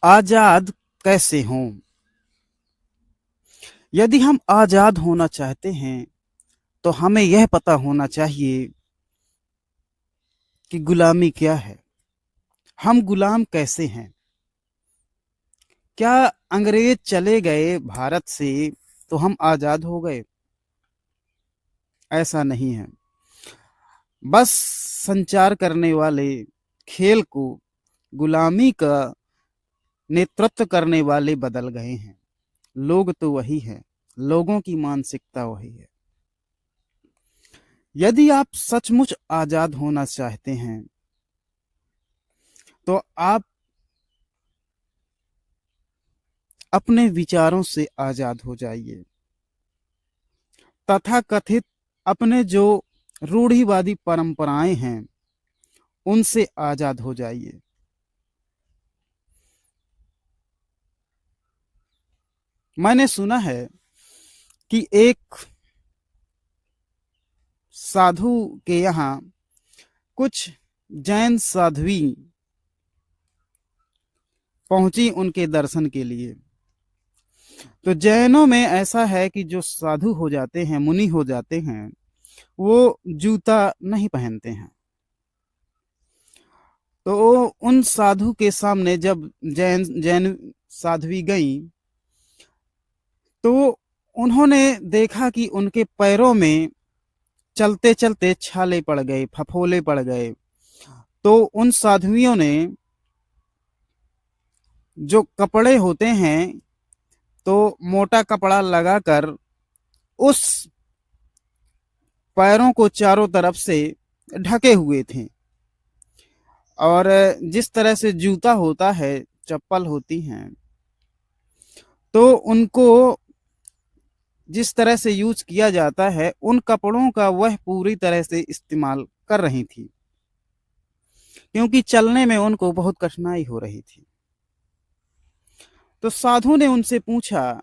आजाद कैसे हों। यदि हम आजाद होना चाहते हैं तो हमें यह पता होना चाहिए कि गुलामी क्या है। हम गुलाम कैसे हैं। क्या अंग्रेज चले गए भारत से तो हम आजाद हो गए? ऐसा नहीं है। बस संचार करने वाले खेल को गुलामी का नेतृत्व करने वाले बदल गए हैं। लोग तो वही हैं, लोगों की मानसिकता वही है। यदि आप सचमुच आजाद होना चाहते हैं तो आप अपने विचारों से आजाद हो जाइए। तथाकथित अपने जो रूढ़िवादी परंपराएं हैं उनसे आजाद हो जाइए। मैंने सुना है कि एक साधु के यहाँ कुछ जैन साध्वी पहुंची उनके दर्शन के लिए। तो जैनों में ऐसा है कि जो साधु हो जाते हैं, मुनि हो जाते हैं, वो जूता नहीं पहनते हैं। तो उन साधु के सामने जब जैन जैन साध्वी गई तो उन्होंने देखा कि उनके पैरों में चलते चलते छाले पड़ गए, फफोले पड़ गए। तो उन साध्वियों ने जो कपड़े होते हैं तो मोटा कपड़ा लगाकर उस पैरों को चारों तरफ से ढके हुए थे। और जिस तरह से जूता होता है, चप्पल होती हैं, तो उनको जिस तरह से यूज किया जाता है उन कपड़ों का वह पूरी तरह से इस्तेमाल कर रही थी, क्योंकि चलने में उनको बहुत कठिनाई हो रही थी। तो साधु ने उनसे पूछा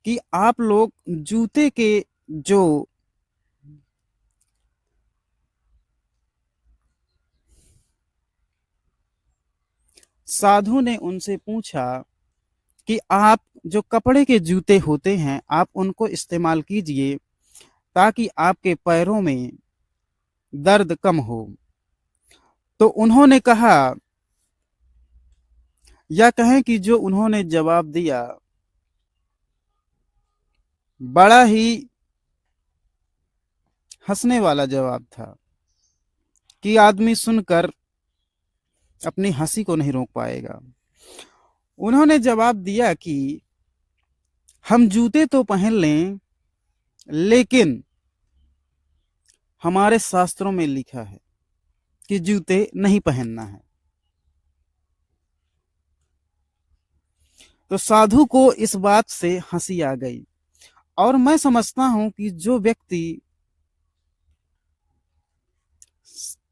कि आप लोग जूते के जो साधु ने उनसे पूछा कि आप जो कपड़े के जूते होते हैं आप उनको इस्तेमाल कीजिए ताकि आपके पैरों में दर्द कम हो। तो उन्होंने कहा, या कहें कि जो उन्होंने जवाब दिया बड़ा ही हंसने वाला जवाब था कि आदमी सुनकर अपनी हंसी को नहीं रोक पाएगा। उन्होंने जवाब दिया कि हम जूते तो पहन लें, लेकिन हमारे शास्त्रों में लिखा है कि जूते नहीं पहनना है। तो साधु को इस बात से हंसी आ गई। और मैं समझता हूं कि जो व्यक्ति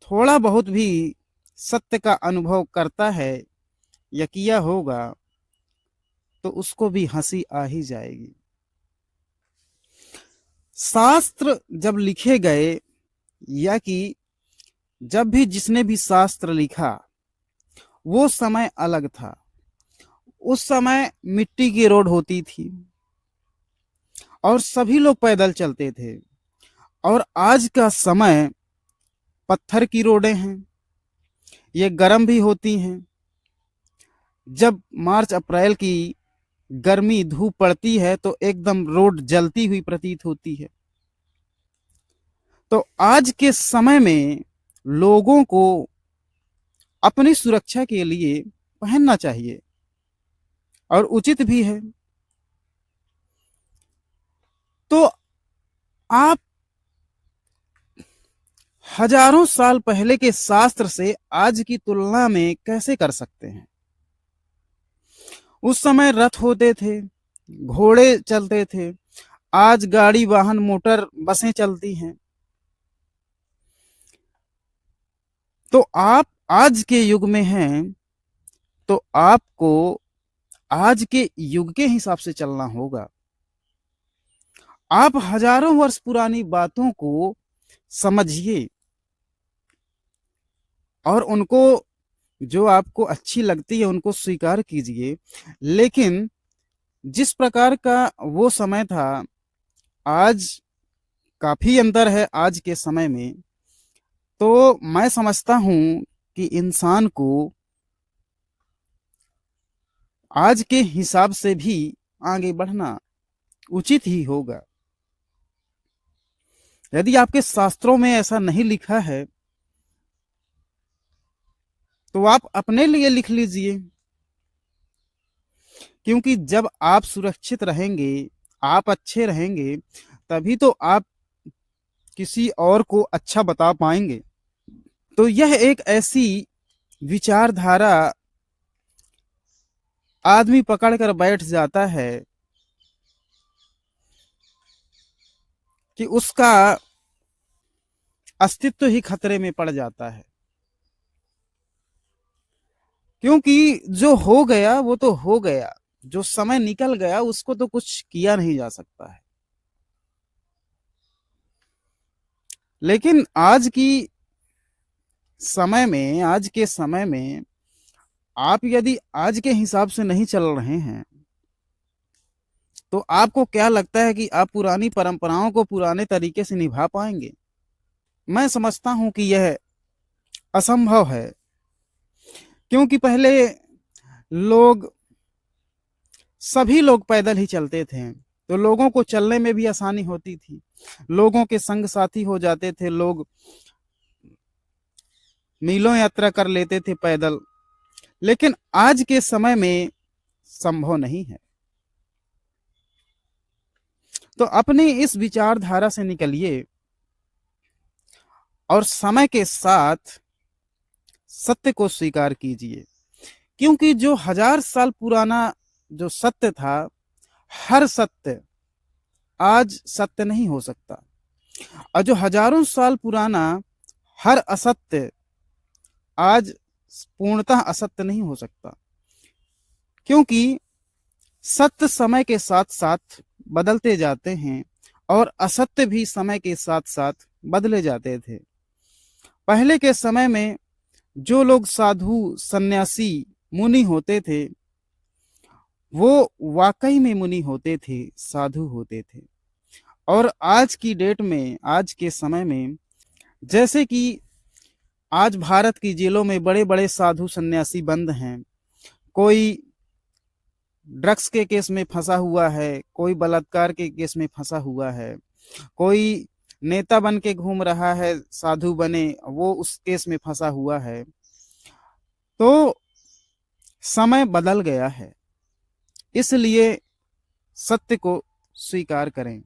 थोड़ा बहुत भी सत्य का अनुभव करता है या किया होगा तो उसको भी हंसी आ ही जाएगी। शास्त्र जब लिखे गए, या कि जब भी जिसने भी शास्त्र लिखा, वो समय अलग था। उस समय मिट्टी की रोड होती थी और सभी लोग पैदल चलते थे। और आज का समय पत्थर की रोडें हैं, ये गर्म भी होती हैं। जब मार्च अप्रैल की गर्मी धूप पड़ती है तो एकदम रोड जलती हुई प्रतीत होती है। तो आज के समय में लोगों को अपनी सुरक्षा के लिए पहनना चाहिए और उचित भी है। तो आप हजारों साल पहले के शास्त्र से आज की तुलना में कैसे कर सकते हैं? उस समय रथ होते थे, घोड़े चलते थे। आज गाड़ी, वाहन, मोटर, बसें चलती हैं। तो आप आज के युग में हैं तो आपको आज के युग के हिसाब से चलना होगा। आप हजारों वर्ष पुरानी बातों को समझिए और उनको जो आपको अच्छी लगती है उनको स्वीकार कीजिए, लेकिन जिस प्रकार का वो समय था, आज काफी अंतर है आज के समय में। तो मैं समझता हूं कि इंसान को आज के हिसाब से भी आगे बढ़ना उचित ही होगा। यदि आपके शास्त्रों में ऐसा नहीं लिखा है तो आप अपने लिए लिख लीजिए, क्योंकि जब आप सुरक्षित रहेंगे, आप अच्छे रहेंगे, तभी तो आप किसी और को अच्छा बता पाएंगे। तो यह एक ऐसी विचारधारा आदमी पकड़ कर बैठ जाता है कि उसका अस्तित्व ही खतरे में पड़ जाता है, क्योंकि जो हो गया वो तो हो गया, जो समय निकल गया उसको तो कुछ किया नहीं जा सकता है। लेकिन आज के समय में आप यदि आज के हिसाब से नहीं चल रहे हैं तो आपको क्या लगता है कि आप पुरानी परंपराओं को पुराने तरीके से निभा पाएंगे? मैं समझता हूं कि यह असंभव है, क्योंकि पहले लोग सभी लोग पैदल ही चलते थे, तो लोगों को चलने में भी आसानी होती थी, लोगों के संग साथी हो जाते थे, लोग मीलों यात्रा कर लेते थे पैदल। लेकिन आज के समय में संभव नहीं है। तो अपनी इस विचारधारा से निकलिए और समय के साथ सत्य को स्वीकार कीजिए, क्योंकि जो 1000 साल पुराना जो सत्य था, हर सत्य आज सत्य नहीं हो सकता, और जो हजारों साल पुराना हर असत्य आज पूर्णतः असत्य नहीं हो सकता, क्योंकि सत्य समय के साथ साथ बदलते जाते हैं और असत्य भी समय के साथ साथ बदले जाते थे। पहले के समय में जो लोग साधु सन्यासी मुनि होते थे वो वाकई में मुनि होते थे, साधु होते थे। और आज की डेट में, आज के समय में, जैसे कि आज भारत की जेलों में बड़े बड़े साधु सन्यासी बंद हैं, कोई ड्रग्स के केस में फंसा हुआ है, कोई बलात्कार के केस में फंसा हुआ है, कोई नेता बन के घूम रहा है, साधु बने, वो उस केस में फंसा हुआ है। तो समय बदल गया है, इसलिए सत्य को स्वीकार करें।